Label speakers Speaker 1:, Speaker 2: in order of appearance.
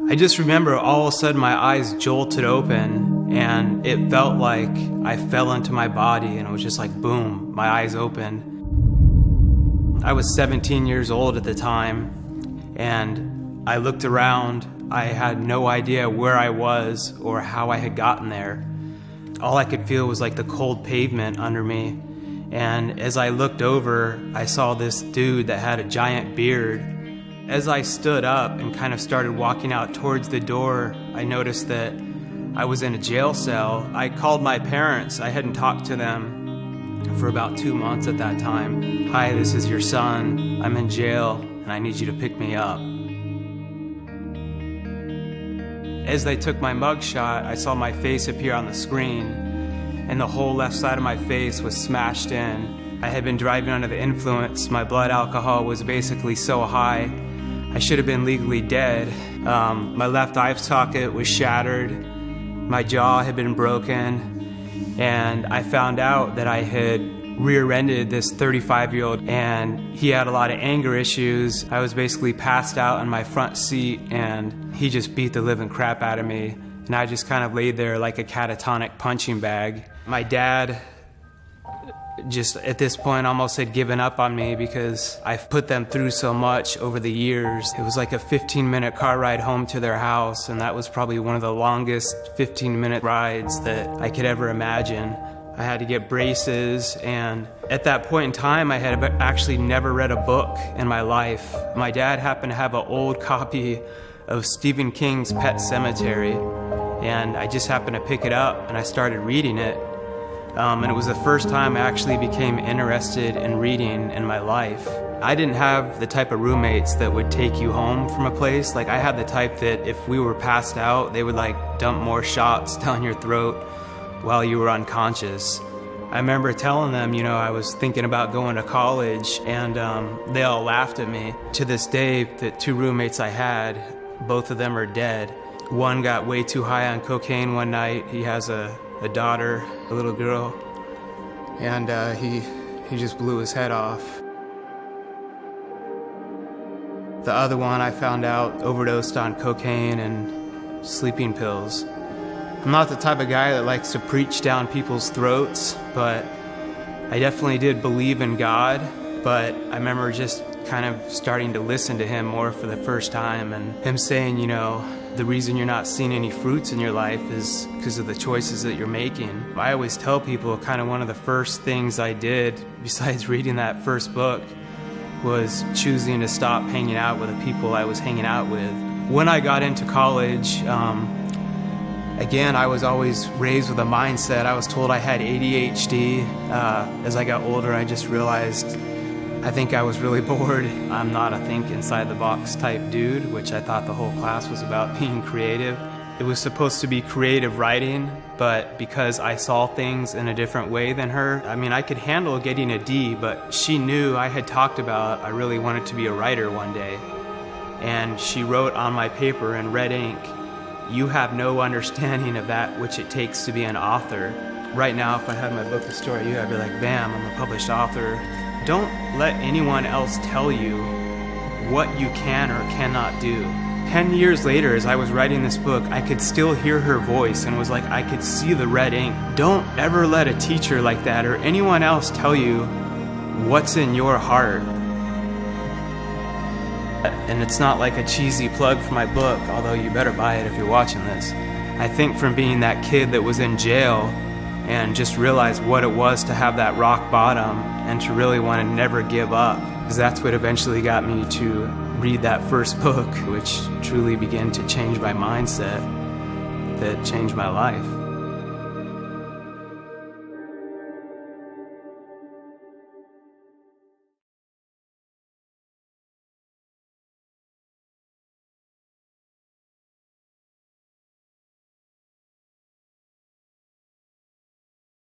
Speaker 1: I just remember all of a sudden my eyes jolted open, and it felt like I fell into my body, and it was just like boom, my eyes opened. I was 17 years old at the time, and I looked around. I had no idea where I was or how I had gotten there. All I could feel was like the cold pavement under me. And as I looked over, I saw this dude that had a giant beard. As I stood up and kind of started walking out towards the door, I noticed that I was in a jail cell. I called my parents. I hadn't talked to them for about 2 months at that time. "Hi, this is your son. I'm in jail and I need you to pick me up." As they took my mugshot, I saw my face appear on the screen, and the whole left side of my face was smashed in. I had been driving under the influence. My blood alcohol was basically so high, I should have been legally dead. My left eye socket was shattered. My jaw had been broken, and I found out that I had rear-ended this 35-year-old, and he had a lot of anger issues. I was basically passed out in my front seat, and he just beat the living crap out of me, and I just kind of laid there like a catatonic punching bag. My dad just at this point almost had given up on me because I've put them through so much over the years. It was like a 15-minute car ride home to their house, and that was probably one of the longest 15-minute rides that I could ever imagine. I had to get braces, and at that point in time, I had actually never read a book in my life. My dad happened to have an old copy of Stephen King's Pet Sematary, and I just happened to pick it up, and I started reading it. And it was the first time I actually became interested in reading in my life. I didn't have the type of roommates that would take you home from a place. Like, I had the type that if we were passed out, they would like dump more shots down your throat while you were unconscious. I remember telling them, you know, I was thinking about going to college, and they all laughed at me. To this day, the 2 roommates I had, both of them are dead. One got way too high on cocaine one night. He has a daughter, a little girl, and he just blew his head off. The other one, I found out, overdosed on cocaine and sleeping pills. I'm not the type of guy that likes to preach down people's throats, but I definitely did believe in God. But I remember just kind of starting to listen to him more for the first time, and him saying, you know, the reason you're not seeing any fruits in your life is because of the choices that you're making. I always tell people kind of one of the first things I did, besides reading that first book, was choosing to stop hanging out with the people I was hanging out with. When I got into college, again, I was always raised with a mindset. I was told I had ADHD. As I got older, I just realized I think I was really bored. I'm not a think inside the box type dude, which I thought the whole class was about being creative. It was supposed to be creative writing, but because I saw things in a different way than her, I mean, I could handle getting a D, but she knew I had talked about I really wanted to be a writer one day. And she wrote on my paper in red ink, "You have no understanding of that which it takes to be an author." Right now, if I had my book, The Story of You, I'd be like, bam, I'm a published author. Don't let anyone else tell you what you can or cannot do. 10 years later, as I was writing this book, I could still hear her voice, and it was like I could see the red ink. Don't ever let a teacher like that or anyone else tell you what's in your heart. And it's not like a cheesy plug for my book, although you better buy it if you're watching this. I think from being that kid that was in jail and just realized what it was to have that rock bottom and to really want to never give up, because that's what eventually got me to read that first book, which truly began to change my mindset, that changed my life.